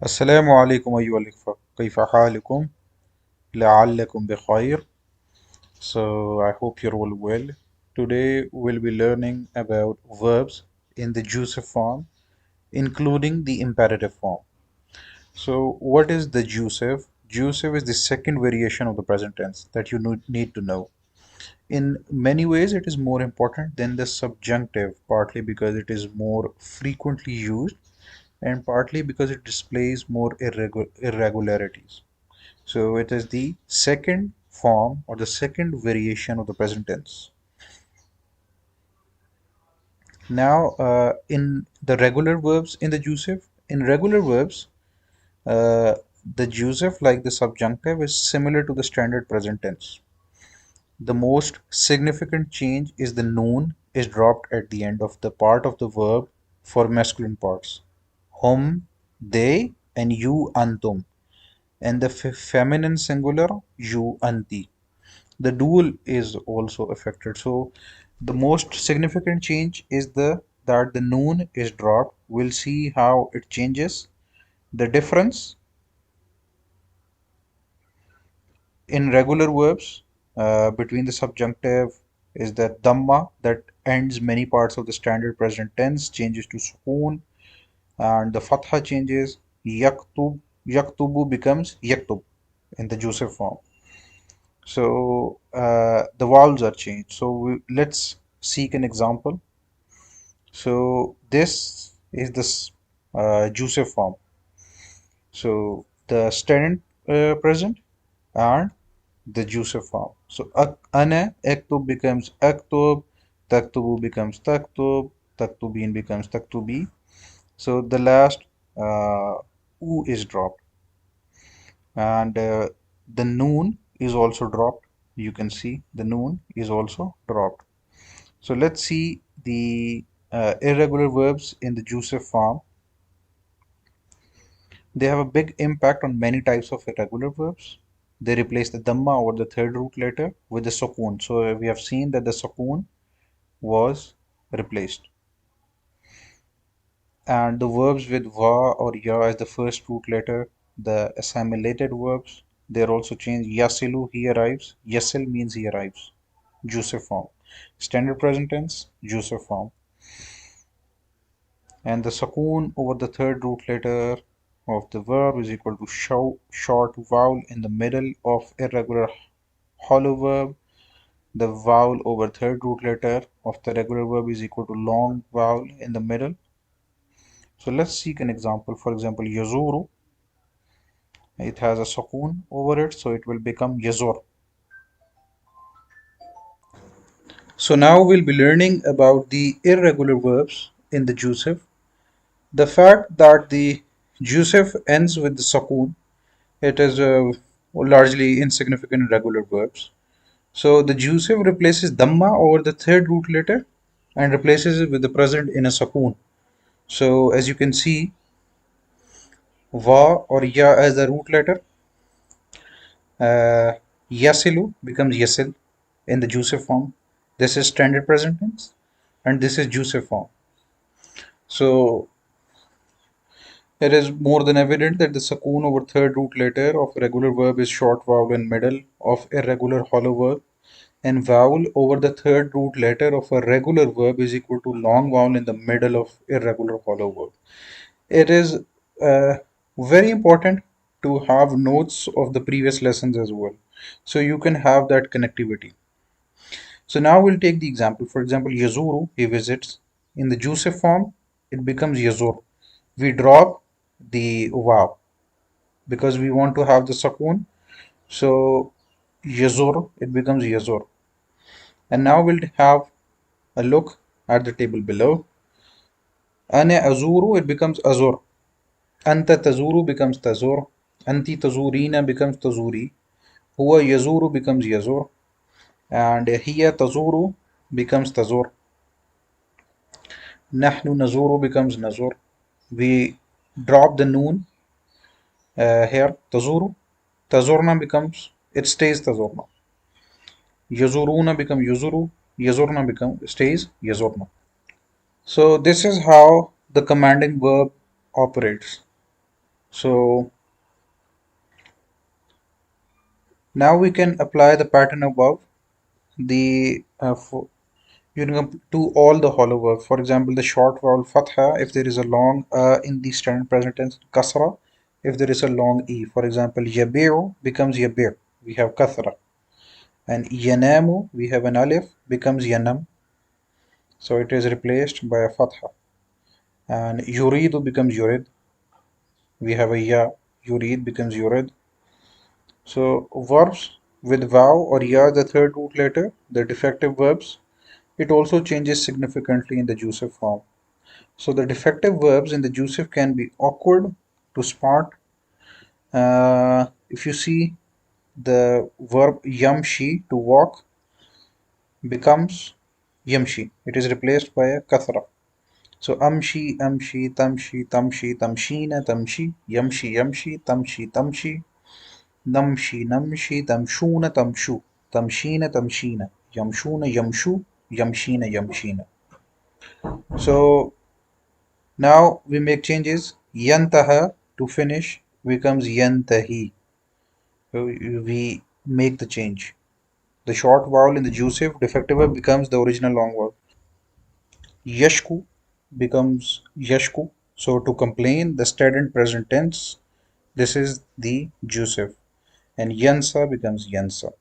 السلام عليكم أيها الإخوة كيف حالكم؟ لعلكم بخير. So I hope you're all well. Today we'll be learning about verbs in the Jussive form, including the imperative form. So what is the Jussive? Jussive is the second variation of the present tense that you need to know. In many ways, it is more important than the subjunctive, partly because it is more frequently used and partly because it displays more irregularities. So it is the second form or the second variation of the present tense. Now, in the regular verbs in the jussive, in regular verbs, uh, the jussive, like the subjunctive, is similar to the standard present tense. The most significant change is the noon is dropped at the end of the part of the verb for masculine parts. Hum, they, and you, antum. And the feminine singular, you, anti. The dual is also affected. So the most significant change is that the noon is dropped. We'll see how it changes. The difference in regular verbs between the subjunctive is that dhamma that ends many parts of the standard present tense changes to sukoon, and the fatha changes. Yaktub, yaktubu becomes yaktub in the Joseph form. So the vowels are changed. So let's seek an example. So this is this Joseph form. So the student present and the Joseph form. So ana ektub becomes aktub, taktubu becomes taktub, taktubin becomes taktubi. So the last u is dropped, and the noon is also dropped. You can see the noon is also dropped. So let's see the irregular verbs in the Joseph form. They have a big impact on many types of irregular verbs. They replace the dhamma or the third root letter with the sukoon. So we have seen that the sukoon was replaced. And the verbs with va or ya as the first root letter, the assimilated verbs, they're also changed. Yasilu, he arrives. Yasil means he arrives. Joseph form. Standard present tense, Joseph form. And the sukoon over the third root letter of the verb is equal to short vowel in the middle of irregular hollow verb. The vowel over third root letter of the regular verb is equal to long vowel in the middle. So let's seek an example. For example, yazuru, it has a sukoon over it, so it will become yazur. So now we'll be learning about the irregular verbs in the Jussive. The fact that the Jussive ends with the sukoon, it is largely insignificant in regular verbs. So the Jussive replaces dhamma over the third root letter and replaces it with the present in a sukoon. So as you can see, va or ya as the root letter, uh, yasilu becomes yasil in the Jussive form. This is standard present tense, and this is Jussive form. So it is more than evident that the sukoon over third root letter of regular verb is short vowel in middle of irregular hollow verb, and vowel over the third root letter of a regular verb is equal to long vowel in the middle of irregular hollow verb. It is uh, very important to have notes of the previous lessons as well, so you can have that connectivity. So now we'll take the example. For example, yazuru, he visits. In the Joseph form, it becomes yazur. We drop the wow because we want to have the sukoon. So yazur, it becomes yazur. And now we'll have a look at the table below. Ana azuru, it becomes azur. Anta tazuru becomes tazur. Anti tazurina becomes tazuri. Huwa yazuru becomes yazur. And hiya tazuru becomes tazur. Nahnu nazuru becomes nazur. We drop the noon here. Tazuru. Tazurna becomes, it stays tazurna. Yazuruna become yuzuru. Yazurna become stays yazurna. So this is how the commanding verb operates. So now we can apply the pattern above the to all the hollow verbs. For example, the short vowel fatha if there is a long in the standard present tense, kasra if there is a long e. For example, yabi'u becomes yabi', we have kasra, and yanamu we have an alif becomes yanam, so it is replaced by a fatha. And yuridu becomes yurid, we have a ya, yurid becomes yurid. So verbs with vav or ya the third root letter, the defective verbs, it also changes significantly in the Jussive form. So the defective verbs in the Jussive can be awkward to smart. If you see the verb yamshi to walk becomes yamshi. It is replaced by a kathra. So amshi, amshi, tamshi, tamshi, tamshina, tamshi, yamshi, yamshi, tamshi, tamshi, namshi, namshi, tamshuna, tamshu, tamshina, tamshina, yamshuna, yamshu, yamshina, yamshina. So now we make changes. Yantaha to finish becomes yantahi. So we make the change. The short vowel in the jussive defective verb becomes the original long vowel. Yashku becomes yashku. So to complain, the steady present tense. This is the jussive. And yansa becomes yansa.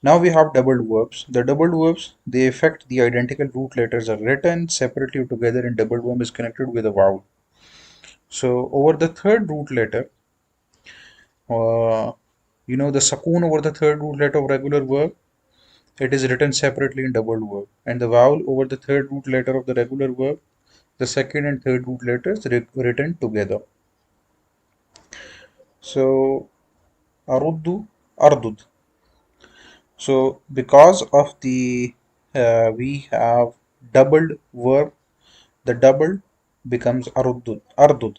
Now we have doubled verbs. The doubled verbs, they affect the identical root letters are written separately or together, and doubled verb is connected with a vowel. So over the third root letter, uh, the sakoon over the third root letter of regular verb, it is written separately in doubled verb. And the vowel over the third root letter of the regular verb, the second and third root letters written together. So aruddu, ardud. So because of the we have doubled verb, the doubled becomes arudud, ardud,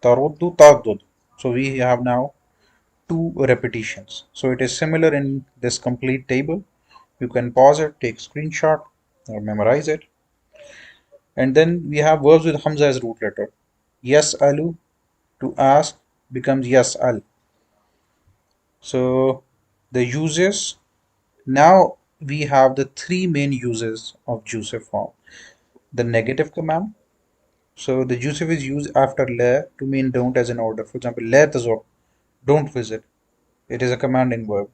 taruddu, tardud. So we have now two repetitions. So it is similar in this complete table. You can pause it, take screenshot, or memorize it. And then we have verbs with Hamza as root letter. Yes alu to ask becomes yes al. So the uses, now we have the three main uses of Jussive form. The negative command. So the Jussive is used after la to mean don't as an order. For example, la tazur, don't visit. It is a commanding verb.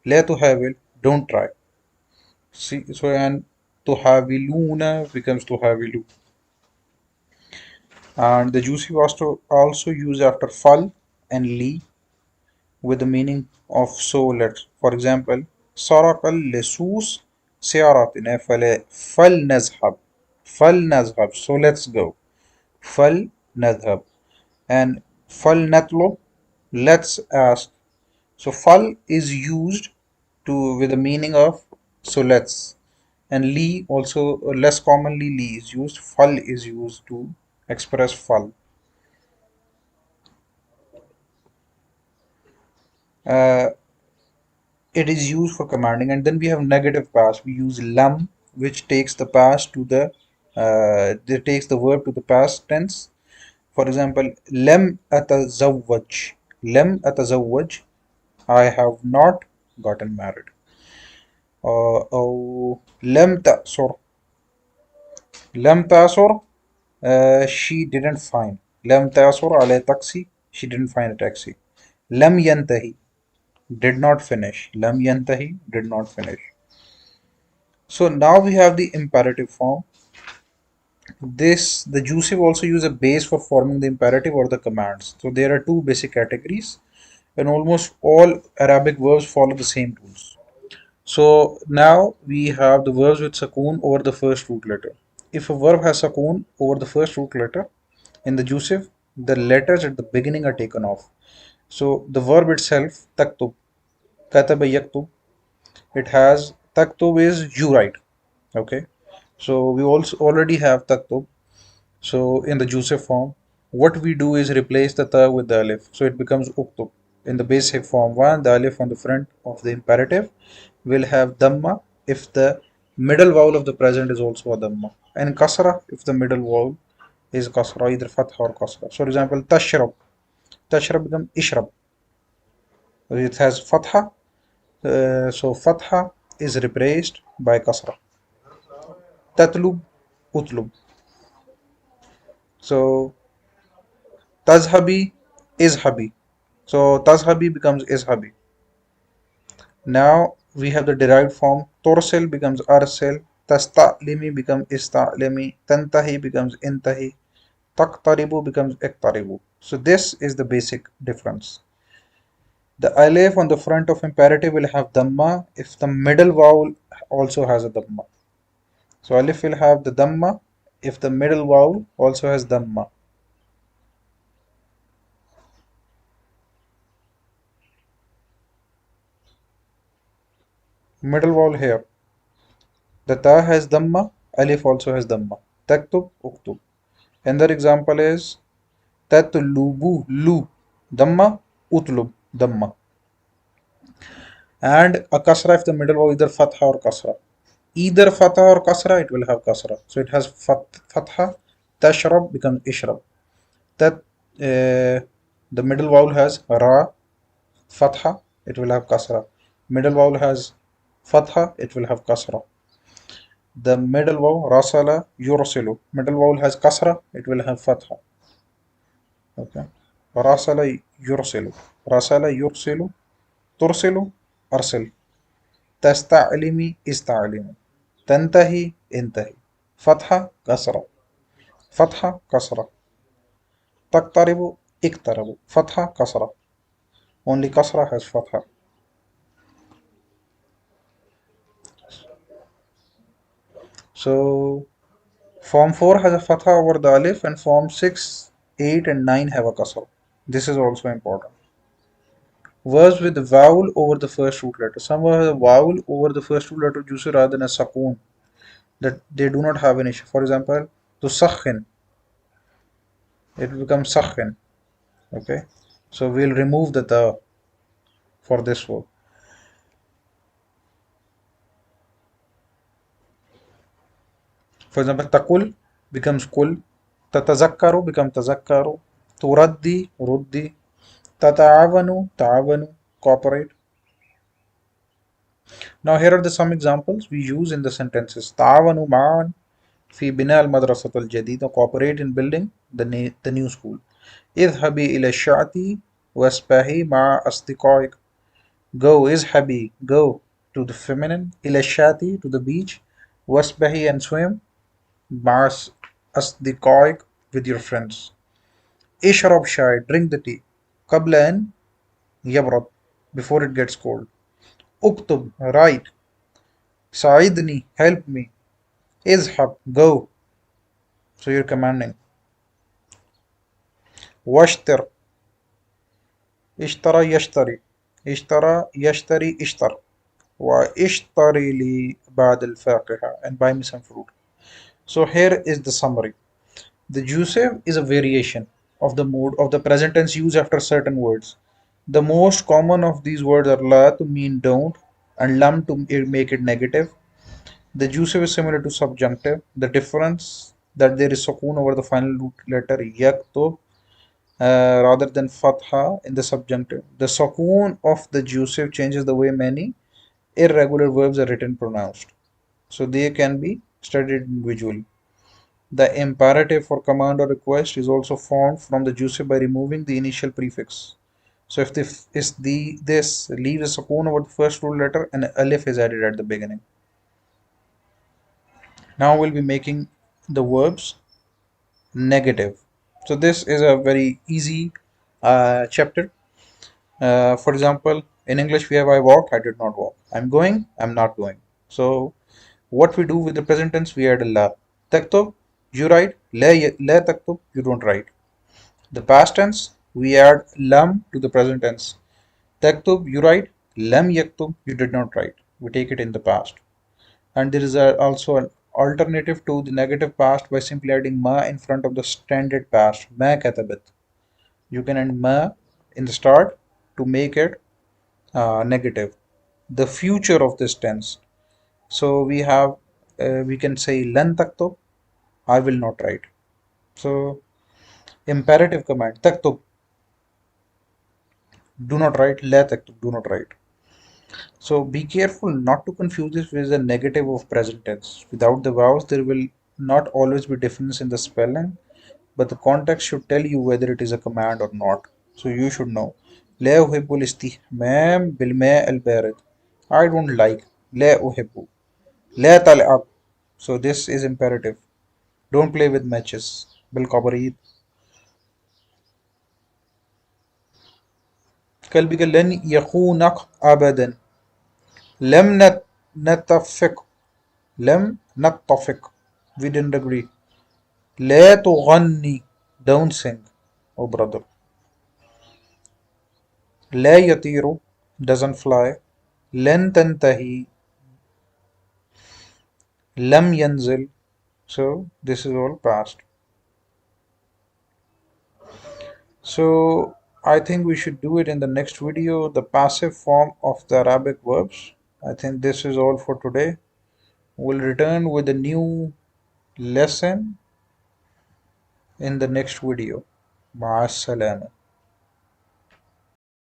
La tuhawil, don't try. See, so and tuhaviluna becomes tuhavilu. And the juicy was to also use after fal and li with the meaning of so let. For example, sarakal lesus سياراتنا فلنذهب فلنذهب, so let's go. فلنذهب. And فلنطلب, let's ask. So fal is used to with the meaning of so let's, and li also less commonly li is used. Fal is used to express fal. Uh, it is used for commanding, and then we have negative past. We use lam, which takes the past to the that takes the verb to the past tense. For example, lam atazawwaj. Lam atazawwaj. I have not gotten married. Oh, lam ta'sur. Lam ta'sur. She didn't find. Lam ta'sur ala taxi. She didn't find a taxi. Lam yantahi. Did not finish. Lam yantahi. Did not finish. So now we have the imperative form. The jussive also use a base for forming the imperative or the commands. So there are two basic categories, and almost all Arabic verbs follow the same rules. So now we have the verbs with sakoon over the first root letter. If a verb has sakoon over the first root letter in the jussive, the letters at the beginning are taken off. So the verb itself, taktub, kataba yaktub, it has taktub is you write. Okay. So we also already have taktub. So in the jussive form, what we do is replace the ta with the alif. So it becomes uktub. In the basic form 1, the alif on the front of the imperative will have dhamma if the middle vowel of the present is also a dhamma. And kasra if the middle vowel is kasra, either fatha or kasra. So for example, tashrab. Tashrab becomes ishrab. It has fatha. So fatha is replaced by kasra. Tatlub, utlub. So tazhabi, izhabi. So tazhabi becomes izhabi. Now we have the derived form. Torsil becomes arsil. Tasta'limi becomes ista'limi. Tantahi becomes intahi. Taqtaribu becomes iqtaribu. So this is the basic difference. The alif on the front of imperative will have dhamma if the middle vowel also has a dhamma. So alif will have the dhamma if the middle vowel also has dhamma. Middle vowel here. The ta has dhamma, alif also has dhamma. Taktub, uktub. Another example is tatlubu, lu, dhamma, utlub, dhamma. And a kasra if the middle vowel either fatha or kasra. Either fatha or kasra, it will have kasra. So it has fatha, tashrab becomes ishrab. That the middle vowel has ra, fatha, it will have kasra. Middle vowel has fatha, it will have kasra. The middle vowel rasala, yursilu. Middle vowel has kasra, it will have fatha. Okay. Rasala yursilu. Rasala yursilu. Tursilu arsil. تستعلمي استعلمي تنتهي انتهي فتحة كسرة فتحة كسرة تقترب اقترب فتحة كسرة only كسرة has فتحة. So form 4 has a fatha over the alif and form 6, 8 and 9 have a kasra. This is also important. Verbs with the vowel over the first root letter. Some have a vowel over the first root letter juice rather than a sakoon, that they do not have an issue. For example, to sakhin, it becomes sakhin. Okay, so we'll remove the ta for this word. For example, takul becomes kul, tatazakkaru becomes tazakkaru, turaddi, ruddi, tata'awanu, ta'awanu, cooperate. Now here are the some examples we use in the sentences. تعاونوا معا في بناء المدرسة الجديدة. Cooperate in building the new school. اذهبي إلى الشاطئ واسبحي مع أصدقائك. Go اذهبي, go to the feminine. إلى الشاطئ, to the beach. واسبحي and swim مع أصدقائك, with your friends. اشرب شاي, drink the tea. قبل أن يبرد, before it gets cold. اكتب, write. ساعدني, help me. اذهب, go. So you're commanding. واشتر, اشترى يشتري, اشترى يشتري اشتر. واشتري لي بعد الفاكهة, and buy me some fruit. So here is the summary. The Jussive is a variation of the mode of the present tense used after certain words. The most common of these words are la to mean don't and lam to make it negative. The Jussive is similar to subjunctive. The difference that there is sukoon over the final root letter yaktub rather than fatha in the subjunctive. The sukoon of the Jussive changes the way many irregular verbs are written pronounced. So they can be studied individually. The imperative for command or request is also formed from the Jussive by removing the initial prefix. So if this leaves a sukoon over the first root letter, and alif is added at the beginning. Now we'll be making the verbs negative. So this is a very easy chapter. For example, in English we have I walked, I did not walk. I'm going, I'm not going. So what we do with the present tense, we add a la. Taktub, you write. La taktub, you don't write. The past tense, we add lam to the present tense. Taktub, you write. Lam yaktub, you did not write. We take it in the past. And there is also an alternative to the negative past by simply adding ma in front of the standard past. Ma katabat. You can add ma in the start to make it negative. The future of this tense. So we can say lan taktub, I will not write. So imperative command taktub, Do not write لا تكتب. Do not write. So be careful not to confuse this with the negative of present tense. Without the vowels, there will not always be difference in the spelling, but the context should tell you whether it is a command or not. So you should know. لا أحب الاستحمام بالماء البارد. I don't like. لا أحب. لا تلعب. So this is imperative. Don't play with matches. بالكبريت. قلبك لن يخونك أبدا. لم نتفق. لم نتفق. We didn't agree. لا تغني. Don't sing. Oh brother. لا يطير. Doesn't fly. لن تنتهي. لم ينزل. So this is all past. So I think we should do it in the next video, the passive form of the Arabic verbs. I think this is all for today. We'll return with a new lesson in the next video. مع السلامة.